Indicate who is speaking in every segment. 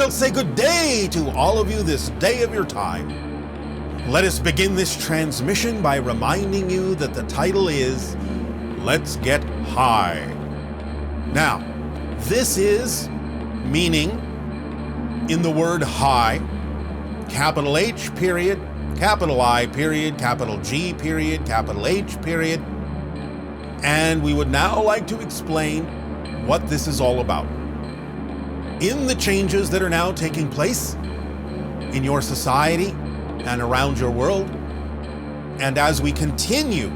Speaker 1: I'll say good day to all of you this day of your time. Let us begin this transmission by reminding you that the title is Let's Get High. Now, this is meaning in the word high, capital H period, capital I period, capital G period, capital H period. And we would now like to explain what this is all about. In the changes that are now taking place in your society and around your world, and as we continue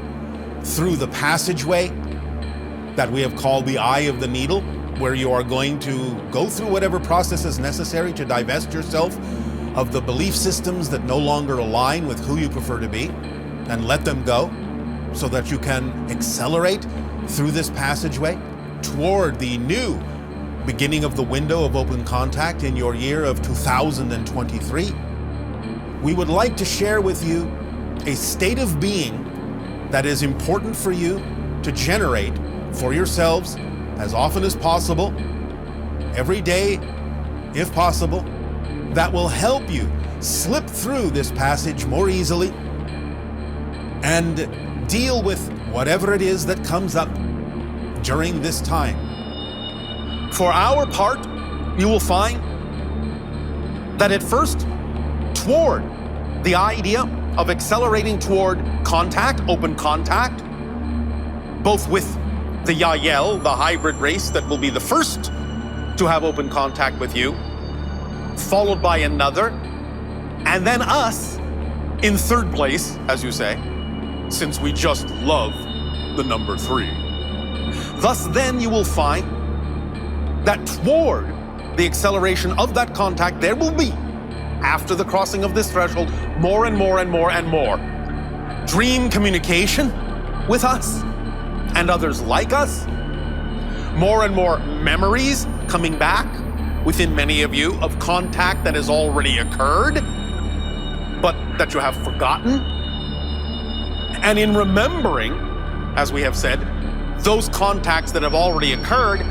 Speaker 1: through the passageway that we have called the eye of the needle, where you are going to go through whatever process is necessary to divest yourself of the belief systems that no longer align with who you prefer to be, and let them go so that you can accelerate through this passageway toward the new beginning of the window of open contact in your year of 2023. We would like to share with you a state of being that is important for you to generate for yourselves as often as possible, every day, if possible, that will help you slip through this passage more easily and deal with whatever it is that comes up during this time. For our part, you will find that at first, toward the idea of accelerating toward contact, open contact, both with the Yael, the hybrid race that will be the first to have open contact with you, followed by another, and then us in third place, as you say, since we just love the number 3. Thus then you will find that toward the acceleration of that contact, there will be, after the crossing of this threshold, more and more and more and more dream communication with us and others like us, more and more memories coming back within many of you of contact that has already occurred, but that you have forgotten. And in remembering, as we have said, those contacts that have already occurred,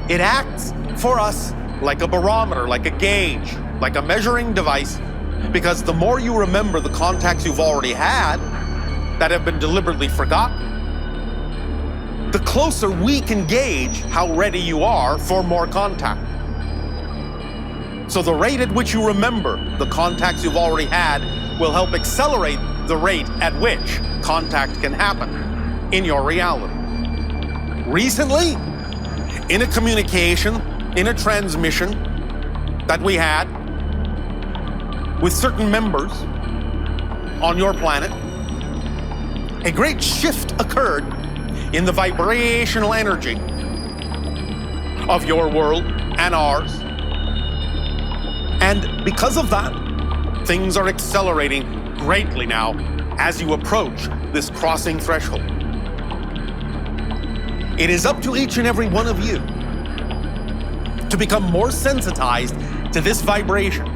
Speaker 1: it acts for us like a barometer, like a gauge, like a measuring device, because the more you remember the contacts you've already had that have been deliberately forgotten, the closer we can gauge how ready you are for more contact. So the rate at which you remember the contacts you've already had will help accelerate the rate at which contact can happen in your reality. Recently, in a communication, in a transmission that we had with certain members on your planet, a great shift occurred in the vibrational energy of your world and ours. And because of that, things are accelerating greatly now as you approach this crossing threshold. It is up to each and every one of you to become more sensitized to this vibration.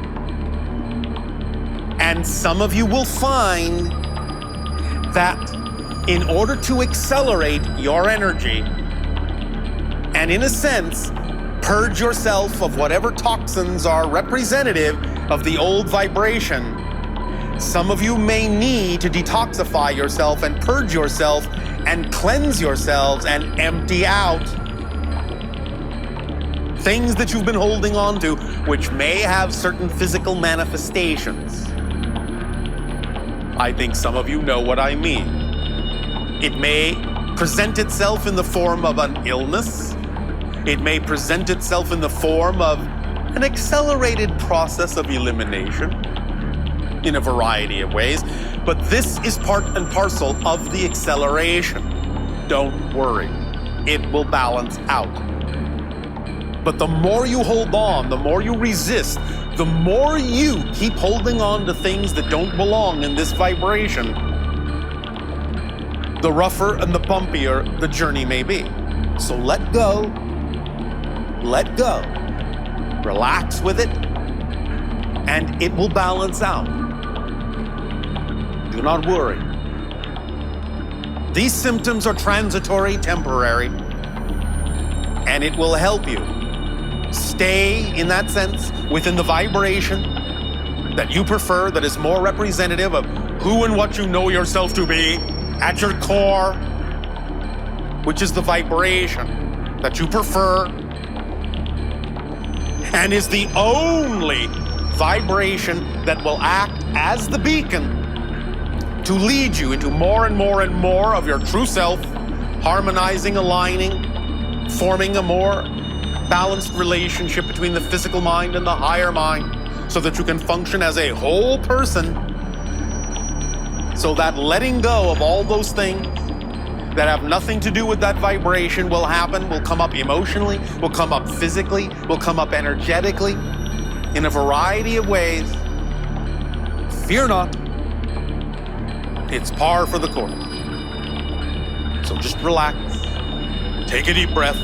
Speaker 1: And some of you will find that in order to accelerate your energy and, in a sense, purge yourself of whatever toxins are representative of the old vibration, some of you may need to detoxify yourself and purge yourself and cleanse yourselves and empty out things that you've been holding on to, which may have certain physical manifestations. I think some of you know what I mean. It may present itself in the form of an illness. It may present itself in the form of an accelerated process of elimination in a variety of ways. But this is part and parcel of the acceleration. Don't worry, it will balance out. But the more you hold on, the more you resist, the more you keep holding on to things that don't belong in this vibration, the rougher and the bumpier the journey may be. So let go, relax with it, and it will balance out. Do not worry. These symptoms are transitory, temporary, and it will help you stay, in that sense, within the vibration that you prefer, that is more representative of who and what you know yourself to be at your core, which is the vibration that you prefer, and is the only vibration that will act as the beacon to lead you into more and more and more of your true self, harmonizing, aligning, forming a more balanced relationship between the physical mind and the higher mind, so that you can function as a whole person, so that letting go of all those things that have nothing to do with that vibration will happen, will come up emotionally, will come up physically, will come up energetically, in a variety of ways. Fear not. It's par for the course. So just relax, take a deep breath,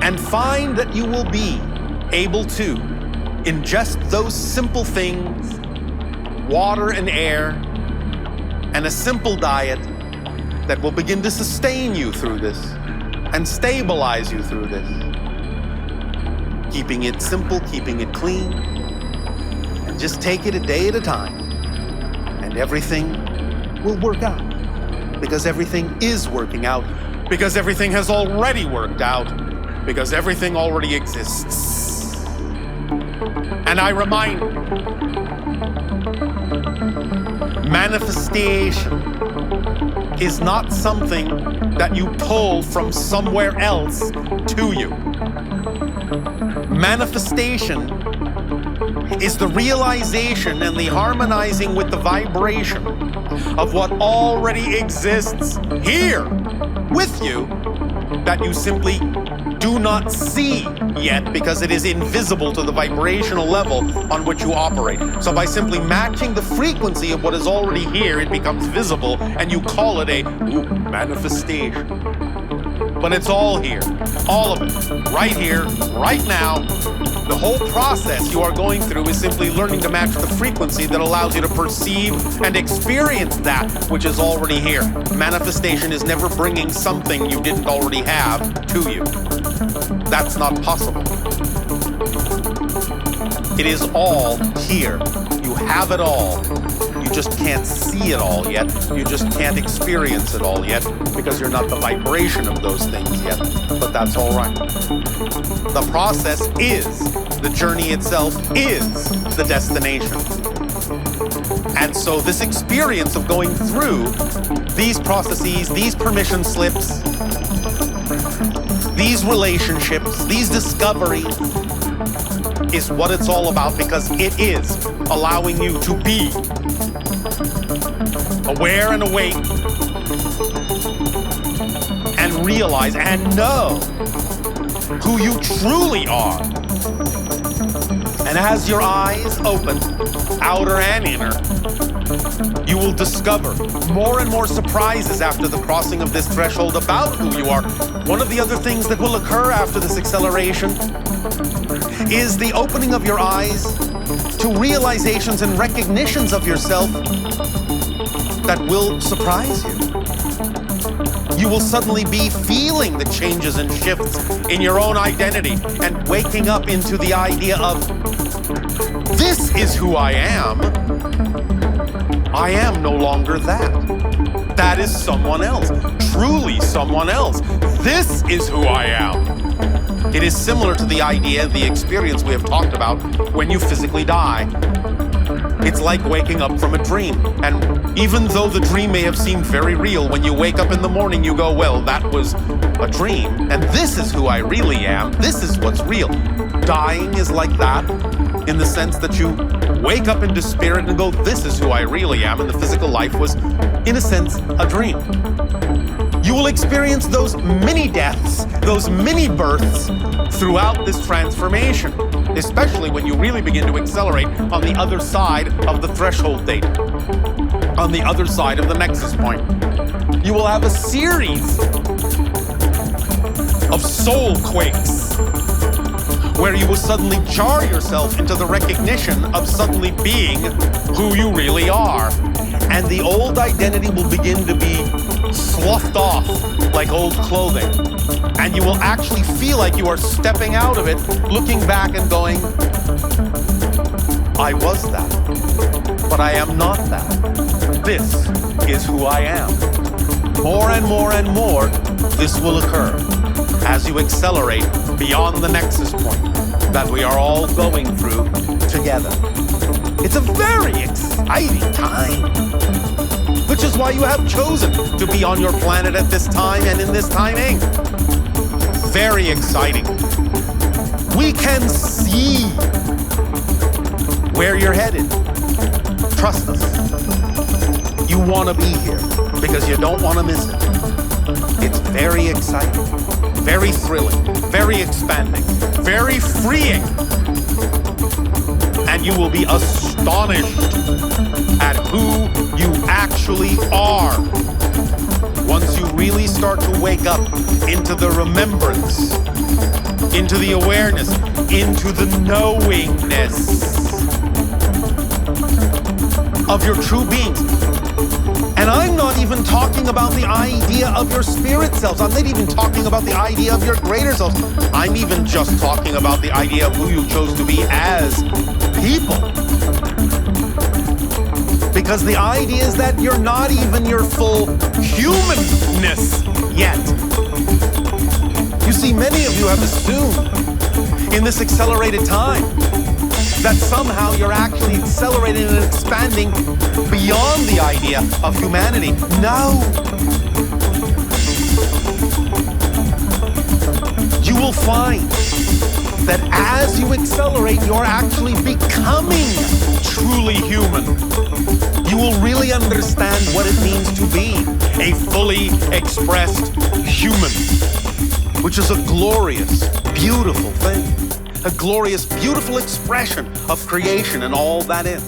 Speaker 1: and find that you will be able to ingest those simple things, water and air, and a simple diet that will begin to sustain you through this and stabilize you through this. Keeping it simple, keeping it clean, and just take it a day at a time, and everything will work out, because everything is working out, because everything has already worked out, because everything already exists. And I remind you, manifestation is not something that you pull from somewhere else to you. Manifestation is the realization and the harmonizing with the vibration of what already exists here with you, that you simply do not see yet because it is invisible to the vibrational level on which you operate. So by simply matching the frequency of what is already here, it becomes visible, and you call it a manifestation. But it's all here, all of it, right here, right now. The whole process you are going through is simply learning to match the frequency that allows you to perceive and experience that which is already here. Manifestation is never bringing something you didn't already have to you. That's not possible. It is all here. You have it all. You just can't see it all yet. You just can't experience it all yet because you're not the vibration of those things yet. But that's all right. The process is, the journey itself is the destination. And so this experience of going through these processes, these permission slips, these relationships, these discoveries, is what it's all about, because it is allowing you to be aware and awake and realize and know who you truly are. And as your eyes open, outer and inner, you will discover more and more surprises after the crossing of this threshold about who you are. One of the other things that will occur after this acceleration is the opening of your eyes to realizations and recognitions of yourself that will surprise you. You will suddenly be feeling the changes and shifts in your own identity and waking up into the idea of, this is who I am. I am no longer that. That is someone else, truly someone else. This is who I am. It is similar to the idea, the experience we have talked about when you physically die. It's like waking up from a dream. And even though the dream may have seemed very real, when you wake up in the morning, you go, well, that was a dream. And this is who I really am. This is what's real. Dying is like that, in the sense that you wake up into spirit and go, this is who I really am. And the physical life was, in a sense, a dream. You will experience those mini deaths, those mini births throughout this transformation, especially when you really begin to accelerate on the other side of the threshold date, on the other side of the nexus point. You will have a series of soul quakes where you will suddenly jar yourself into the recognition of suddenly being who you really are.
Speaker 2: and the old identity will begin to be sloughed off like old clothing. And you will actually feel like you are stepping out of it, looking back and going, I was that, but I am not that. This is who I am. More and more and more, this will occur as you accelerate beyond the nexus point that we are all going through together. It's a very exciting time, which is why you have chosen to be on your planet at this time and in this timing. Very exciting. We can see where you're headed. Trust us. You want to be here because you don't want to miss it. It's very exciting, very thrilling, very expanding, very freeing. And you will be astonished at who you actually are once you really start to wake up into the remembrance, into the awareness, into the knowingness of your true beings. And I'm not even talking about the idea of your spirit selves. I'm not even talking about the idea of your greater selves. I'm even just talking about the idea of who you chose to be as people. Because the idea is that you're not even your full humanness yet. You see, many of you have assumed in this accelerated time that somehow you're actually accelerating and expanding beyond the idea of humanity. No. You will find that as you accelerate, you're actually becoming truly human. You will really understand what it means to be a fully expressed human, which is a glorious, beautiful thing. A glorious, beautiful expression of creation and all that is.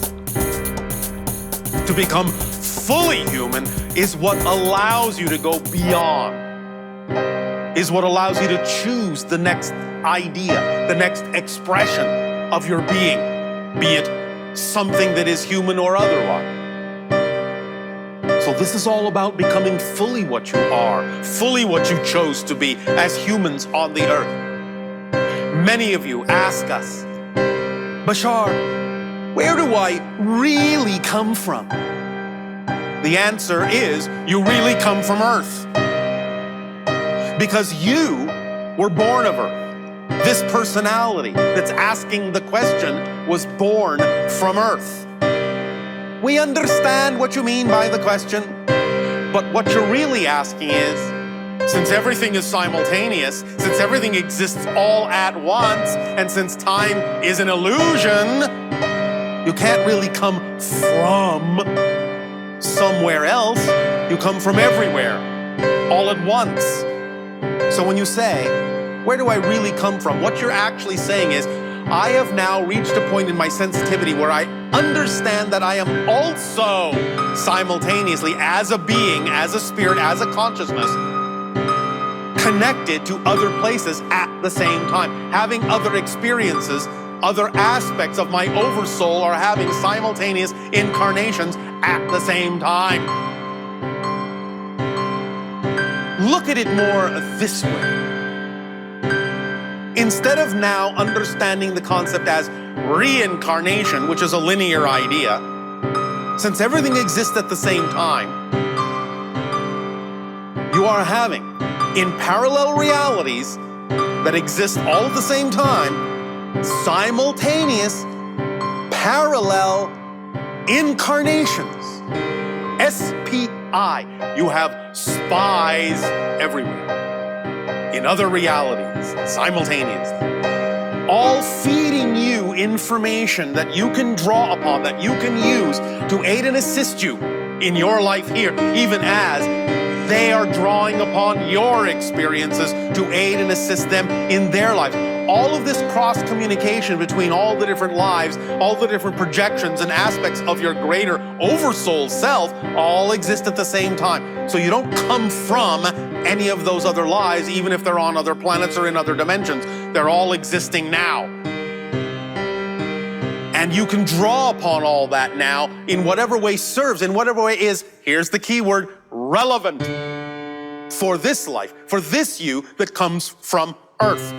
Speaker 2: To become fully human is what allows you to go beyond, is what allows you to choose the next idea, the next expression of your being, be it something that is human or otherwise. So this is all about becoming fully what you are, fully what you chose to be as humans on the earth. Many of you ask us, Bashar, where do I really come from? The answer is, you really come from Earth. Because you were born of Earth. This personality that's asking the question was born from Earth. We understand what you mean by the question, but what you're really asking is, since everything is simultaneous, since everything exists all at once, and since time is an illusion, you can't really come from somewhere else. You come from everywhere, all at once. So when you say, where do I really come from? What you're actually saying is, I have now reached a point in my sensitivity where I understand that I am also simultaneously, as a being, as a spirit, as a consciousness, connected to other places at the same time, having other experiences, other aspects of my oversoul are having simultaneous incarnations at the same time. Look at it more this way. Instead of now understanding the concept as reincarnation, which is a linear idea, since everything exists at the same time, you are having in parallel realities that exist all at the same time, simultaneous, parallel incarnations. SPI. You have spies everywhere, in other realities, simultaneously, all feeding you information that you can draw upon, that you can use to aid and assist you in your life here, even as they are drawing upon your experiences to aid and assist them in their lives. All of this cross-communication between all the different lives, all the different projections and aspects of your greater oversoul self all exist at the same time. So you don't come from any of those other lives, even if they're on other planets or in other dimensions. They're all existing now. And you can draw upon all that now in whatever way serves, in whatever way is, here's the key word, relevant for this life, for this you that comes from Earth.